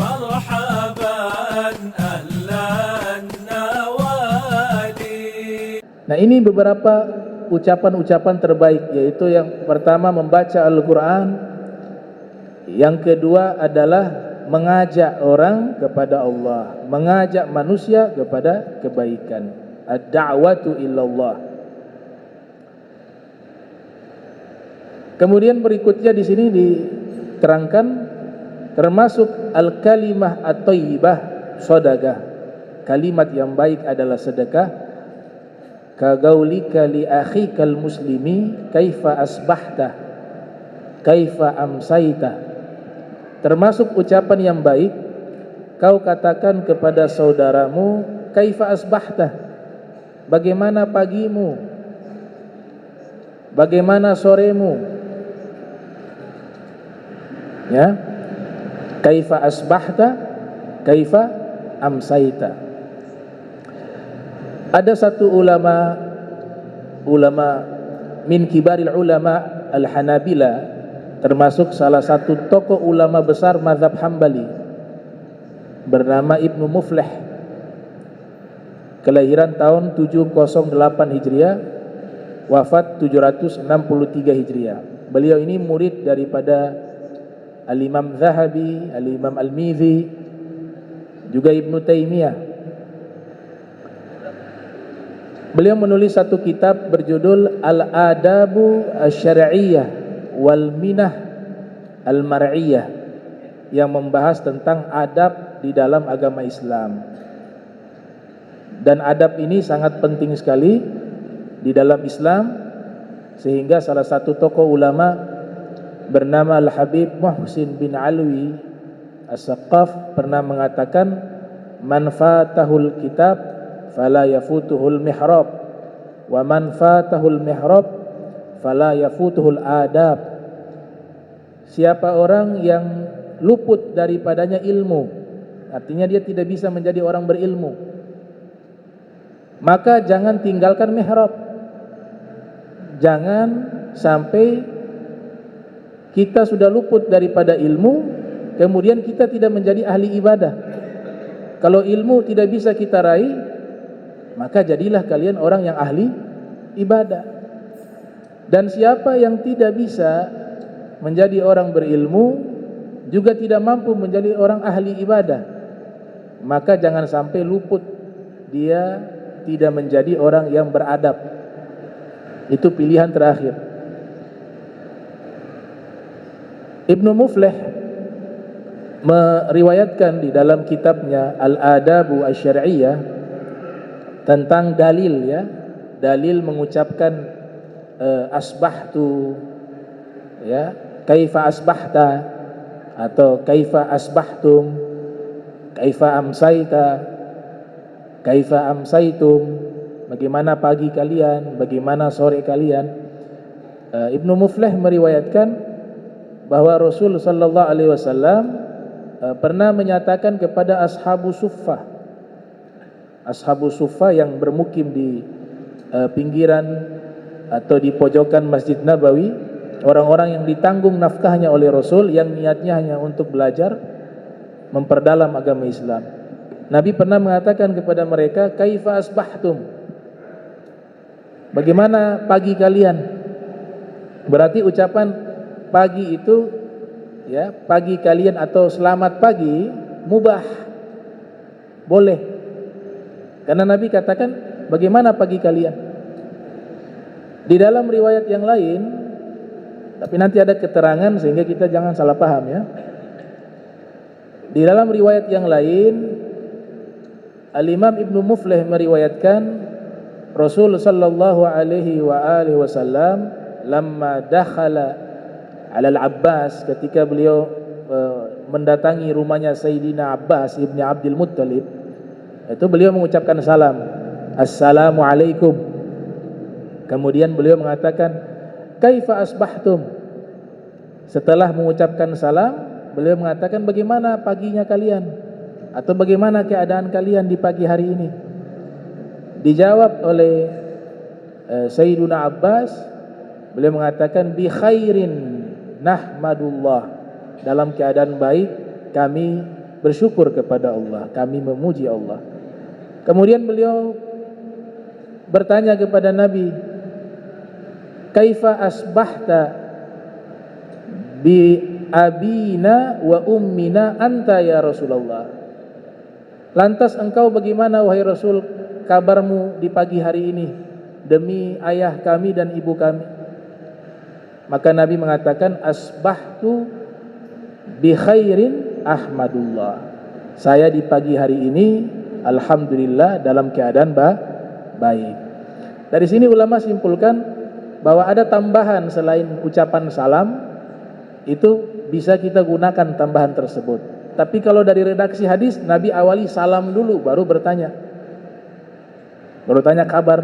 مرحبا أهلا النوادي. Nah, ini beberapa ucapan-ucapan terbaik, yaitu yang pertama membaca Al-Quran, yang kedua adalah mengajak orang kepada Allah, mengajak manusia kepada kebaikan, ad-da'watu illallah. Kemudian berikutnya di sini diterangkan termasuk al-kalimah at-thayyibah shadaqah, kalimat yang baik adalah sedekah. Kagaulika li akhikal muslimi kaifa asbahta kaifa amsaita. Termasuk ucapan yang baik kau katakan kepada saudaramu, kaifa asbahta, bagaimana pagimu, bagaimana soremu, ya, kaifa asbahta kaifa amsaita. Ada satu ulama min kibaril ulama al-Hanabila, termasuk salah satu tokoh ulama besar mazhab Hambali, bernama Ibnu Muflih, kelahiran tahun 708 Hijriah, wafat 763 Hijriah. Beliau ini murid daripada Al-Imam Zahabi, Al-Imam Al-Mizzi, juga Ibnu Taimiyah. Beliau menulis satu kitab berjudul Al-Adabu Asy-Syar'iyyah wal Minah Al-Mar'iyyah, yang membahas tentang adab di dalam agama Islam. Dan adab ini sangat penting sekali di dalam Islam, sehingga salah satu tokoh ulama bernama Al-Habib Muhsin bin Alwi As-Saqqaf pernah mengatakan, man fatahul kitab fala yafutuhul mihrab wa man fatahul mihrab fala yafutuhul adab. Siapa orang yang luput daripadanya ilmu, artinya dia tidak bisa menjadi orang berilmu, maka jangan tinggalkan mihrab. Jangan sampai kita sudah luput daripada ilmu, kemudian kita tidak menjadi ahli ibadah. Kalau ilmu tidak bisa kita raih, maka jadilah kalian orang yang ahli ibadah. Dan siapa yang tidak bisa menjadi orang berilmu, juga tidak mampu menjadi orang ahli ibadah, maka jangan sampai luput, dia tidak menjadi orang yang beradab. Itu pilihan terakhir. Ibnu Muflih meriwayatkan di dalam kitabnya Al-Adabu Asy-Syar'iyyah tentang dalil, ya, dalil mengucapkan asbahtu, ya, kaifa asbahta atau kaifa asbahtum, kaifa amsaita, kaifa amsaitum, bagaimana pagi kalian, bagaimana sore kalian. Ibnu Muflih meriwayatkan bahwa Rasul sallallahu alaihi wasallam pernah menyatakan kepada ashabu suffah, ashabu suffah yang bermukim di pinggiran atau di pojokan Masjid Nabawi, orang-orang yang ditanggung nafkahnya oleh Rasul, yang niatnya hanya untuk belajar memperdalam agama Islam. Nabi pernah mengatakan kepada mereka, kaifa asbahtum, bagaimana pagi kalian. Berarti ucapan pagi itu, ya, pagi kalian atau selamat pagi mubah, boleh. Karena Nabi katakan, bagaimana pagi kalian. Di dalam riwayat yang lain, tapi nanti ada keterangan sehingga kita jangan salah paham, ya. Di dalam riwayat yang lain, Al-Imam Ibnu Muflih meriwayatkan Rasul sallallahu alaihi wa alihi wasallam lamma dakhala ala al-Abbas, ketika beliau mendatangi rumahnya Sayyidina Abbas ibni Abdul Muttalib, itu beliau mengucapkan salam, Assalamualaikum. Kemudian beliau mengatakan, kaifa asbahtum. Setelah mengucapkan salam, beliau mengatakan, bagaimana paginya kalian, atau bagaimana keadaan kalian di pagi hari ini. Dijawab oleh Sayyiduna Abbas, beliau mengatakan, bi khairin nahmadullah, dalam keadaan baik kami bersyukur kepada Allah, kami memuji Allah. Kemudian beliau bertanya kepada Nabi, kaifa asbahta bi abina wa ummina anta ya Rasulullah. Lantas engkau bagaimana wahai Rasul, kabarmu di pagi hari ini demi ayah kami dan ibu kami? Maka Nabi mengatakan, asbahtu bi khairin ahmadullah. Saya di pagi hari ini alhamdulillah dalam keadaan baik. Dari sini ulama simpulkan bahwa ada tambahan selain ucapan salam, itu bisa kita gunakan tambahan tersebut. Tapi kalau dari redaksi hadis, Nabi awali salam dulu baru bertanya. Baru tanya kabar.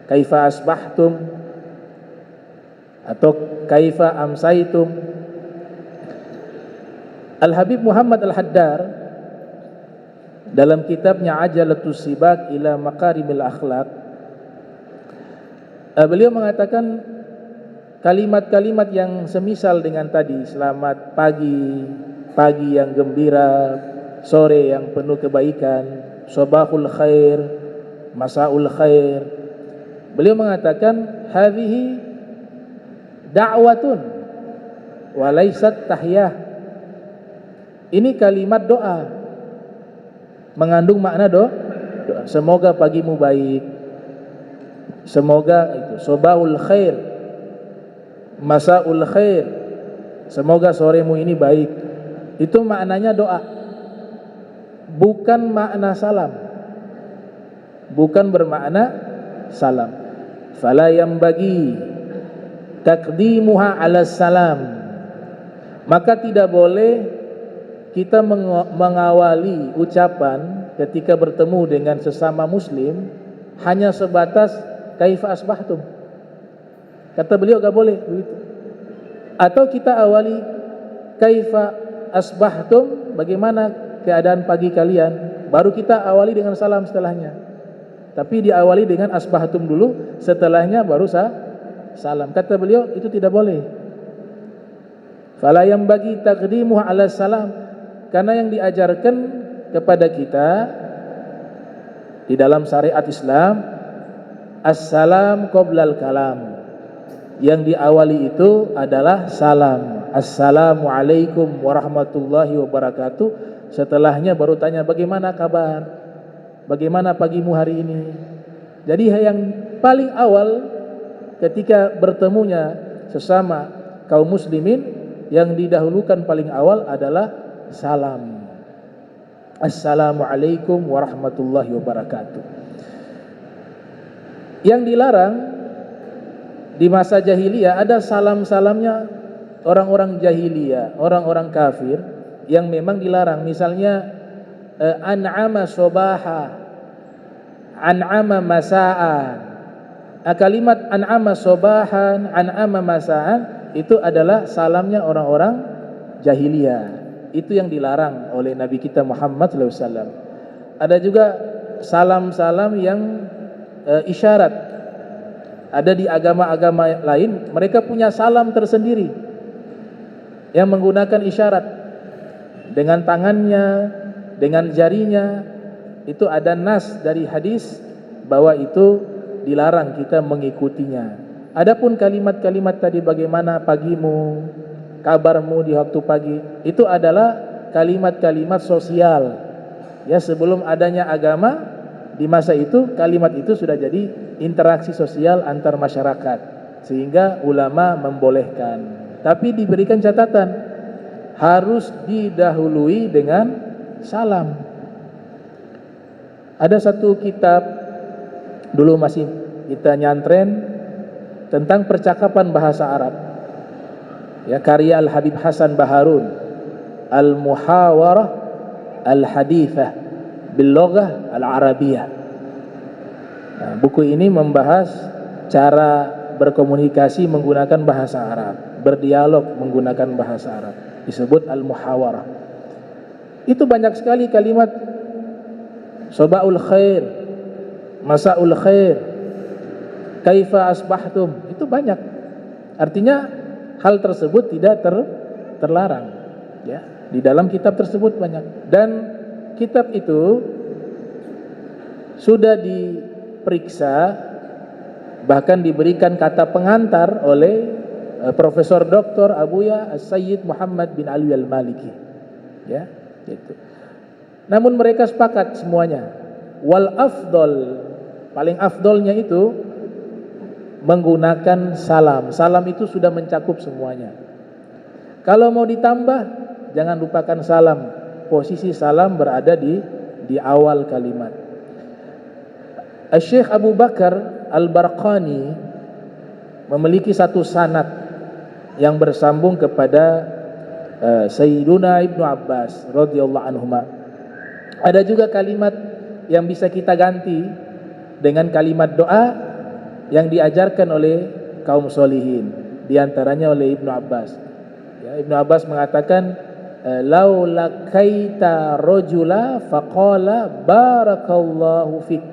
Kaifa asbahtum atau kaifa amsaitum. Al-Habib Muhammad Al-Haddar dalam kitabnya Ajalatus Sibak ila Makarimil Akhlaq, beliau mengatakan kalimat-kalimat yang semisal dengan tadi, selamat pagi, pagi yang gembira, sore yang penuh kebaikan, sabahul khair, masaul khair. Beliau mengatakan hadhihi da'watun wa laysat tahyah. Ini kalimat doa, mengandung makna doa. Semoga pagimu baik, semoga itu sabahul khair, masaul khair, semoga soremu ini baik. Itu maknanya doa, bukan makna salam, bukan bermakna salam. Fala yambagi taqdimuha ala salam. Maka tidak boleh kita mengawali ucapan ketika bertemu dengan sesama muslim hanya sebatas kaifa asbahtum. Kata beliau gak boleh begitu. Atau kita awali kaifa asbahtum, bagaimana keadaan pagi kalian, baru kita awali dengan salam setelahnya. Tapi diawali dengan asbahtum dulu, setelahnya baru salam. Kata beliau itu tidak boleh. Fala yambagi taqdimuhu ala salam, karena yang diajarkan kepada kita di dalam syariat Islam, assalam qoblal kalam. Yang diawali itu adalah salam. Assalamualaikum warahmatullahi wabarakatuh. Setelahnya baru tanya bagaimana kabar, bagaimana pagimu hari ini. Jadi yang paling awal ketika bertemunya sesama kaum muslimin, yang didahulukan paling awal adalah salam. Assalamualaikum warahmatullahi wabarakatuh. Yang dilarang di masa jahiliyah ada salam-salamnya orang-orang jahiliyah, orang-orang kafir yang memang dilarang. Misalnya an'ama sobaha, an'ama masa'an. Kalimat an'ama sobahan, an'ama masa'an itu adalah salamnya orang-orang jahiliyah. Itu yang dilarang oleh Nabi kita Muhammad SAW. Ada juga salam-salam yang isyarat. Ada di agama-agama lain mereka punya salam tersendiri yang menggunakan isyarat dengan tangannya, dengan jarinya. Itu ada nas dari hadis bahwa itu dilarang kita mengikutinya. Adapun kalimat-kalimat tadi bagaimana pagimu, kabarmu di waktu pagi, itu adalah kalimat-kalimat sosial. Ya, sebelum adanya agama, di masa itu kalimat itu sudah jadi interaksi sosial antar masyarakat, sehingga ulama membolehkan. Tapi diberikan catatan, harus didahului dengan salam. Ada satu kitab dulu masih kita nyantren tentang percakapan bahasa Arab, ya, karya Al-Habib Hasan Baharun, Al-Muhawarah Al-Hadithah Bil-Lughah Al-Arabiyah. Nah, buku ini membahas cara berkomunikasi menggunakan bahasa Arab, berdialog menggunakan bahasa Arab, disebut Al-Muhawarah. Itu banyak sekali kalimat Sabahul khair, masaul khair, kaifa asbahtum, itu banyak. Artinya hal tersebut tidak terlarang, ya. Di dalam kitab tersebut banyak, dan kitab itu sudah diperiksa, bahkan diberikan kata pengantar oleh Profesor Dr. Abuya As-Sayyid Muhammad bin Ali Al-Maliki, ya, gitu. Namun mereka sepakat semuanya, wal afdol, paling afdolnya itu menggunakan salam. Salam itu sudah mencakup semuanya. Kalau mau ditambah, jangan lupakan salam. Posisi salam berada di awal kalimat. Syekh Abu Bakar Al-Barqani memiliki satu sanad yang bersambung kepada Sayyiduna Ibnu Abbas radhiyallahu anhuma. Ada juga kalimat yang bisa kita ganti dengan kalimat doa yang diajarkan oleh kaum solihin, di antaranya oleh Ibnu Abbas. Ya, Ibnu Abbas mengatakan, lau lakaita rajula faqala barakallahu fik.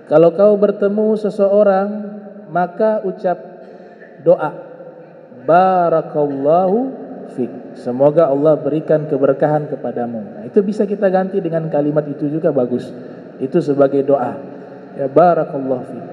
Kalau kau bertemu seseorang, maka ucap doa barakallahu fik, semoga Allah berikan keberkahan kepadamu. Nah, itu bisa kita ganti dengan kalimat itu juga bagus. Itu sebagai doa. Ya, barakallahu fik.